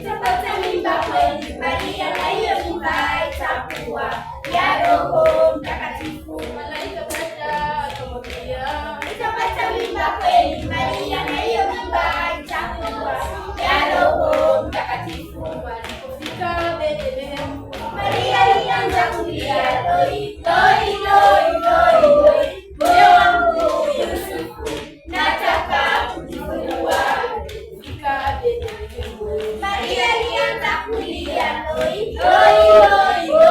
Utapata mimba kweli, Maria, na hiyo mimba itakuwa ya Roho Mtakatifu. Malaika kaja akamwambia, utapata mimba kweli, Maria, na hiyo mimba itakuwa ya Roho Mtakatifu. Walipofika Bethlehemu, Maria alianza kulia, loi loi loi loi loi, moyo wangu Yusufu nataka kujifungua. Fika Bethlehemu, Maria alianza kulia, loi loi loi